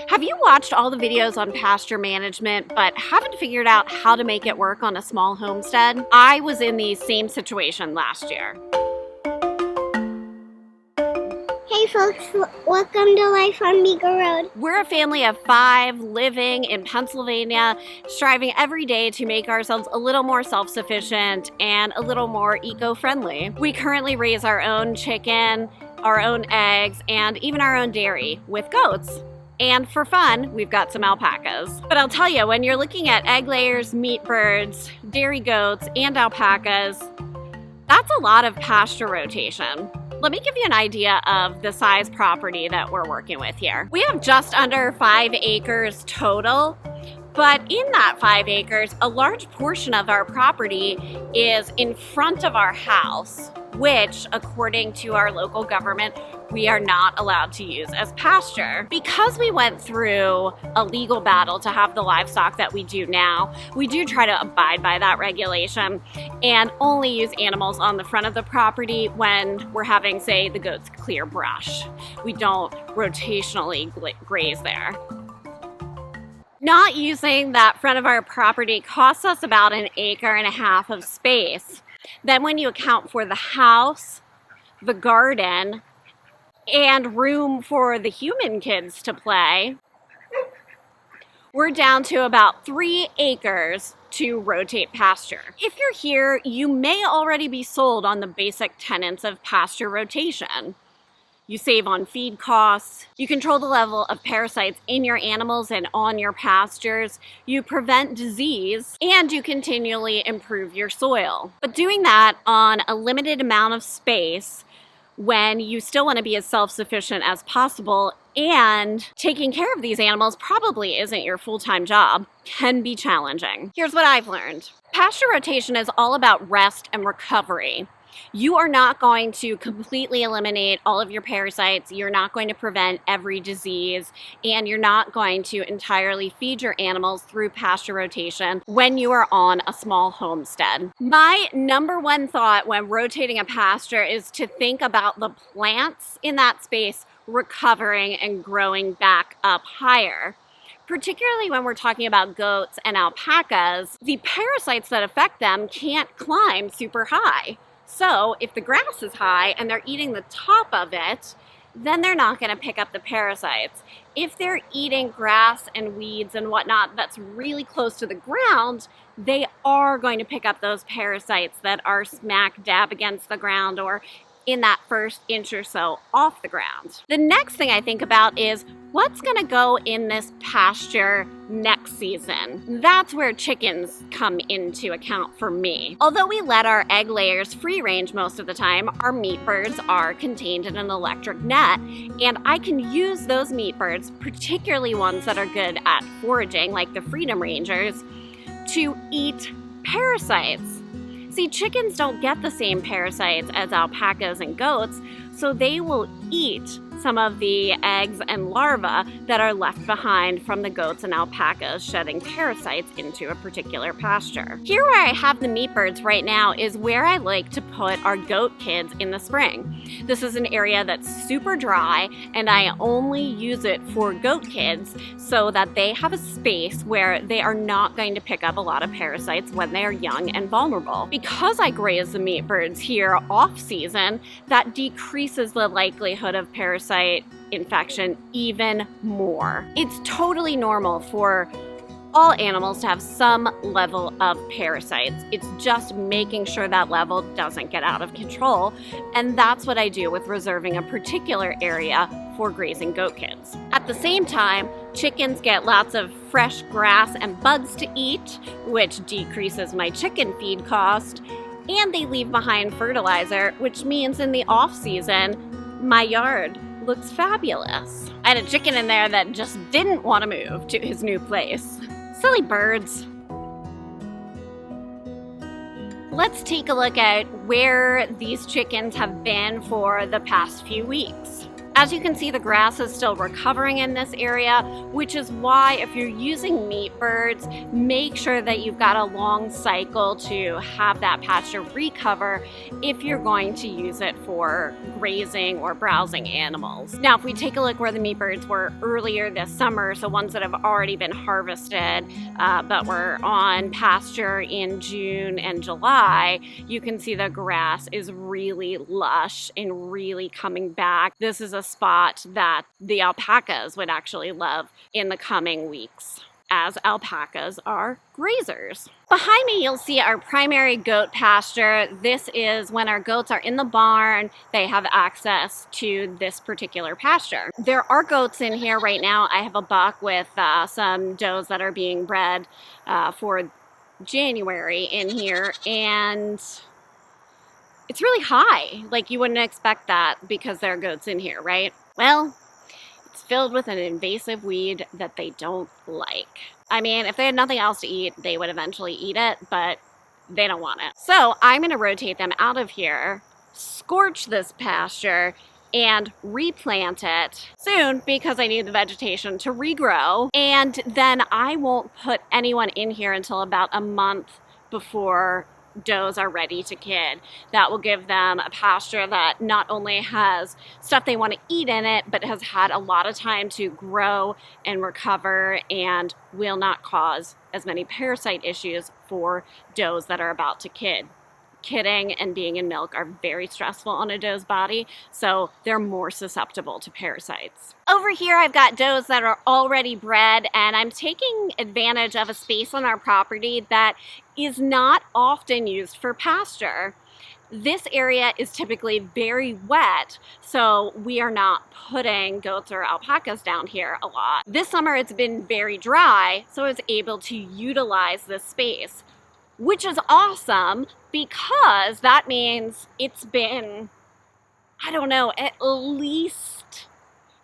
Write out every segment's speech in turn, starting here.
Have you watched all the videos on pasture management but haven't figured out how to make it work on a small homestead? I was in the same situation last year. Hey folks, welcome to Life on Beagle Road. We're a family of 5 living in Pennsylvania, striving every day to make ourselves a little more self-sufficient and a little more eco-friendly. We currently raise our own chicken, our own eggs, and even our own dairy with goats. And for fun, we've got some alpacas. But I'll tell you, when you're looking at egg layers, meat birds, dairy goats, and alpacas, that's a lot of pasture rotation. Let me give you an idea of the size property that we're working with here. We have just under 5 acres total, but in that 5 acres, a large portion of our property is in front of our house, which, according to our local government, we are not allowed to use as pasture. Because we went through a legal battle to have the livestock that we do now, we do try to abide by that regulation and only use animals on the front of the property when we're having, say, the goats clear brush. We don't rotationally graze there. Not using that front of our property costs us about 1.5 acres of space. Then when you account for the house, the garden, and room for the human kids to play, we're down to about 3 acres to rotate pasture. If you're here, you may already be sold on the basic tenets of pasture rotation. You save on feed costs, you control the level of parasites in your animals and on your pastures, you prevent disease, and you continually improve your soil. But doing that on a limited amount of space when you still want to be as self-sufficient as possible and taking care of these animals probably isn't your full-time job can be challenging. Here's what I've learned. Pasture rotation is all about rest and recovery. You are not going to completely eliminate all of your parasites, you're not going to prevent every disease, and you're not going to entirely feed your animals through pasture rotation when you are on a small homestead. My number one thought when rotating a pasture is to think about the plants in that space recovering and growing back up higher. Particularly when we're talking about goats and alpacas, the parasites that affect them can't climb super high. So if the grass is high and they're eating the top of it, then they're not going to pick up the parasites. If they're eating grass and weeds and whatnot that's really close to the ground, they are going to pick up those parasites that are smack dab against the ground or in that first inch or so off the ground. The next thing I think about is what's going to go in this pasture next season. That's where chickens come into account for me. Although we let our egg layers free range most of the time, our meat birds are contained in an electric net, and I can use those meat birds, particularly ones that are good at foraging like the Freedom Rangers, to eat parasites. See, chickens don't get the same parasites as alpacas and goats, so they will eat some of the eggs and larvae that are left behind from the goats and alpacas shedding parasites into a particular pasture. Here where I have the meat birds right now is where I like to put our goat kids in the spring. This is an area that's super dry, and I only use it for goat kids so that they have a space where they are not going to pick up a lot of parasites when they are young and vulnerable. Because I graze the meat birds here off season, that decreases the likelihood of parasite infection even more. It's totally normal for all animals to have some level of parasites. It's just making sure that level doesn't get out of control, and that's what I do with reserving a particular area for grazing goat kids. At the same time, chickens get lots of fresh grass and bugs to eat, which decreases my chicken feed cost, and they leave behind fertilizer, which means in the off season, my yard looks fabulous. I had a chicken in there that just didn't want to move to his new place. Silly birds. Let's take a look at where these chickens have been for the past few weeks. As you can see, the grass is still recovering in this area, which is why if you're using meat birds, make sure that you've got a long cycle to have that pasture recover if you're going to use it for grazing or browsing animals. Now, if we take a look where the meat birds were earlier this summer, so ones that have already been harvested, but were on pasture in June and July, you can see the grass is really lush and really coming back. This is a spot that the alpacas would actually love in the coming weeks, as alpacas are grazers. Behind me, you'll see our primary goat pasture. This is when our goats are in the barn, they have access to this particular pasture. There are goats in here right now. I have a buck with some does that are being bred for January in here, and it's really high. Like, you wouldn't expect that because there are goats in here, right? Well, it's filled with an invasive weed that they don't like. I mean, if they had nothing else to eat, they would eventually eat it, but they don't want it. So I'm gonna rotate them out of here, scorch this pasture, and replant it soon because I need the vegetation to regrow. And then I won't put anyone in here until about a month before does are ready to kid. That will give them a pasture that not only has stuff they want to eat in it, but has had a lot of time to grow and recover and will not cause as many parasite issues for does that are about to kid. Kidding and being in milk are very stressful on a doe's body, so they're more susceptible to parasites. Over here, I've got does that are already bred, and I'm taking advantage of a space on our property that is not often used for pasture. This area is typically very wet, so we are not putting goats or alpacas down here a lot. This summer, it's been very dry, so I was able to utilize this space, which is awesome because that means it's been, I don't know, at least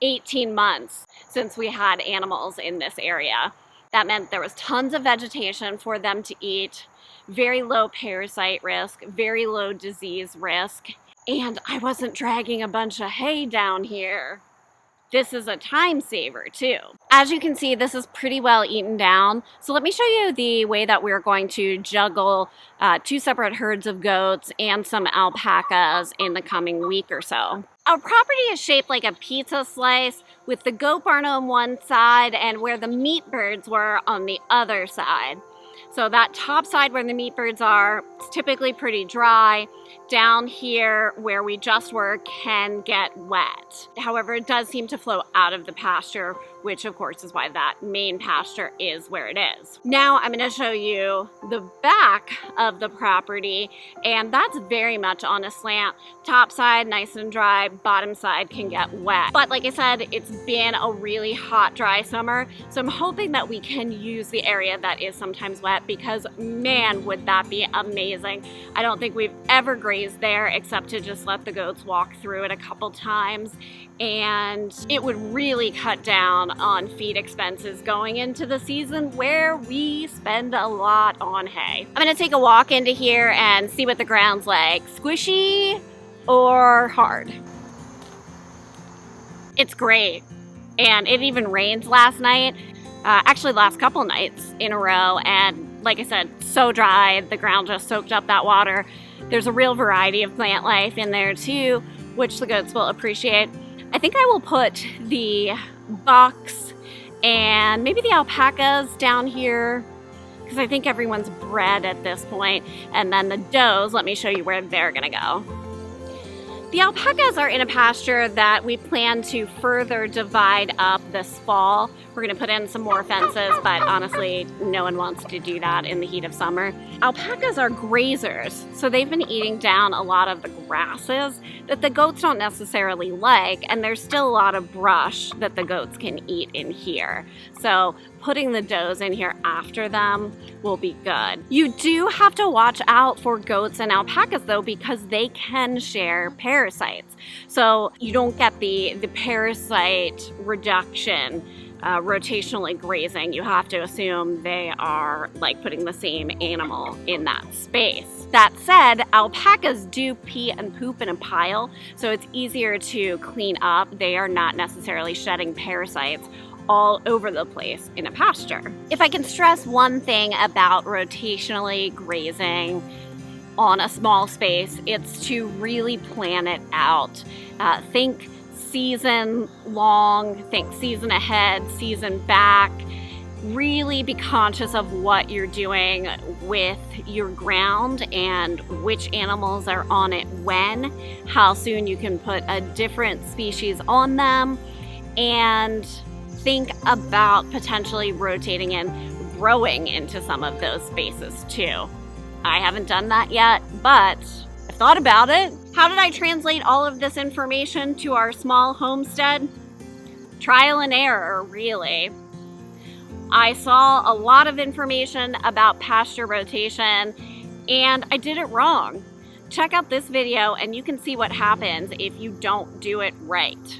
18 months since we had animals in this area. That meant there was tons of vegetation for them to eat, very low parasite risk, very low disease risk, and I wasn't dragging a bunch of hay down here. This is a time saver too. As you can see, this is pretty well eaten down. So let me show you the way that we're going to juggle 2 separate herds of goats and some alpacas in the coming week or so. Our property is shaped like a pizza slice with the goat barn on one side and where the meat birds were on the other side. So that top side where the meat birds are, it's typically pretty dry. Down here where we just were can get wet. However, it does seem to flow out of the pasture, which of course is why that main pasture is where it is. Now I'm going to show you the back of the property, and that's very much on a slant. Top side nice and dry, bottom side can get wet. But like I said, it's been a really hot, dry summer, so I'm hoping that we can use the area that is sometimes wet because man, would that be amazing. I don't think we've ever grazed there except to just let the goats walk through it a couple times, and it would really cut down on feed expenses going into the season where we spend a lot on hay. I'm gonna take a walk into here and see what the ground's like. Squishy or hard? It's great, and it even rained last night. Actually last couple nights in a row, and like I said, so dry, the ground just soaked up that water. There's a real variety of plant life in there too, which the goats will appreciate. I think I will put the bucks and maybe the alpacas down here because I think everyone's bred at this point. And then the does, let me show you where they're gonna go. The alpacas are in a pasture that we plan to further divide up this fall. We're gonna put in some more fences, but honestly, no one wants to do that in the heat of summer. Alpacas are grazers, so they've been eating down a lot of the grasses that the goats don't necessarily like, and there's still a lot of brush that the goats can eat in here. So putting the does in here after them will be good. You do have to watch out for goats and alpacas though, because they can share parasites. So you don't get the parasite reduction rotationally grazing. You have to assume they are like putting the same animal in that space. That said, alpacas do pee and poop in a pile, so it's easier to clean up. They are not necessarily shedding parasites all over the place in a pasture. If I can stress one thing about rotationally grazing on a small space, it's to really plan it out. Think season long, think season ahead, season back. Really be conscious of what you're doing with your ground and which animals are on it when, how soon you can put a different species on them, and think about potentially rotating and growing into some of those spaces too. I haven't done that yet, but I've thought about it. How did I translate all of this information to our small homestead? Trial and error, really. I saw a lot of information about pasture rotation and I did it wrong. Check out this video and you can see what happens if you don't do it right.